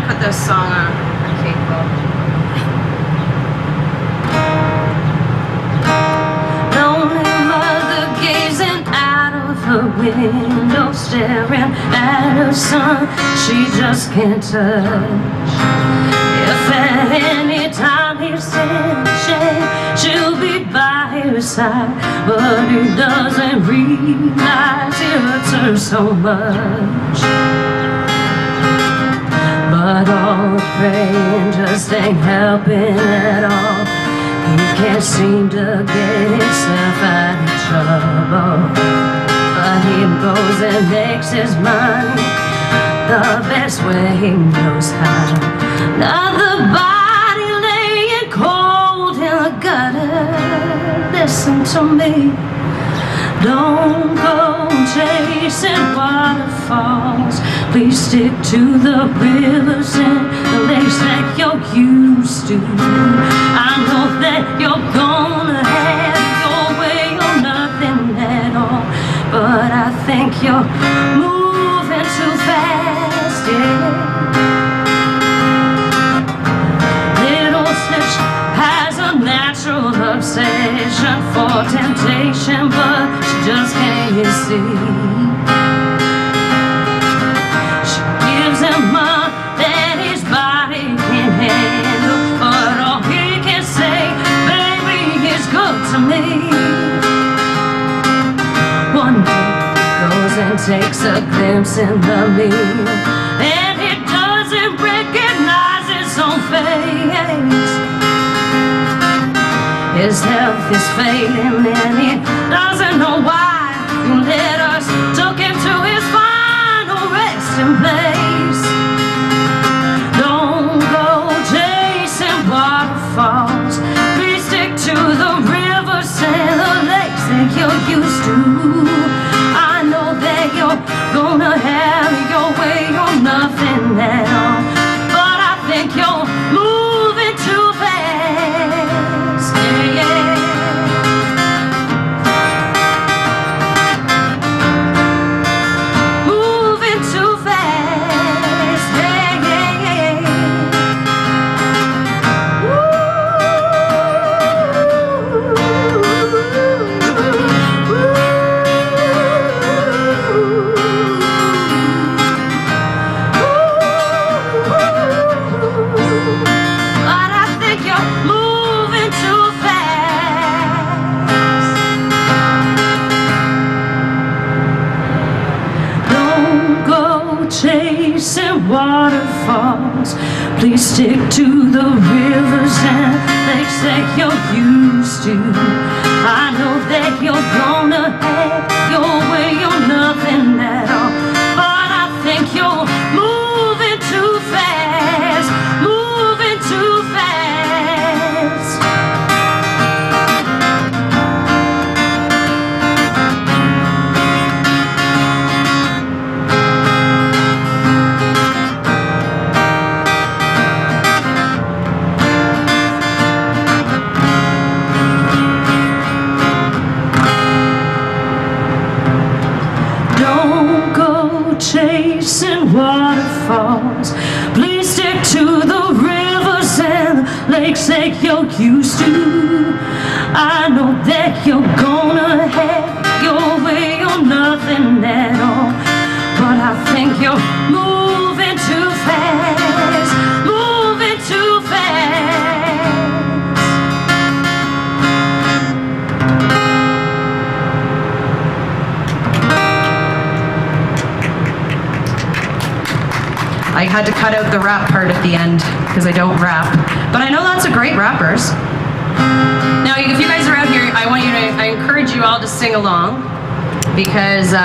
put this song on. Okay, cool. Lonely mother gazing out of her window, staring at her son she just can't touch. If at any time he's in shame, she'll be by his side, but he doesn't realize he hurts her so much. But all the praying just ain't helping at all. He can't seem to get himself out of trouble, but he goes and makes his money the best way he knows how. Another body laying cold in the gutter. Listen to me. Don't go chasing waterfalls. Please stick to the rivers and the lakes that you're used to. I know that you're gonna have your way or nothing at all, but I think you're moving too fast, yeah. Little Stitch has a natural obsession for temptation, but she just can't see. She gives him more than his body can handle, but all he can say, baby, is good to me. One day goes and takes a glimpse in the mirror, and he doesn't recognize his own face. His health is failing and he doesn't know why. Letters took him to his final resting place. Don't go chasing waterfalls. Please stick to the rivers and the lakes that you're used to. I know that you're gonna have your way or nothing at all, but I think you're moving too fast. Yeah, yeah. Moving too fast. Yeah, yeah, yeah. But I think you're moving too fast. Don't go chasing waterfalls. Please stick to the rivers and lakes that you're used to. I know that you're gonna have your way or nothing at all, but I think you're moving too fast. Moving too fast. Don't go chasing waterfalls. Please stick to the rivers and lakes that you're used to. I know that you're gonna have your way or nothing at all, but I think you're moving too fast. Moving too fast. I had to cut out the rap part at the end because I don't rap, but I know lots of great rappers. Now, if you guys are out here, I encourage you all to sing along because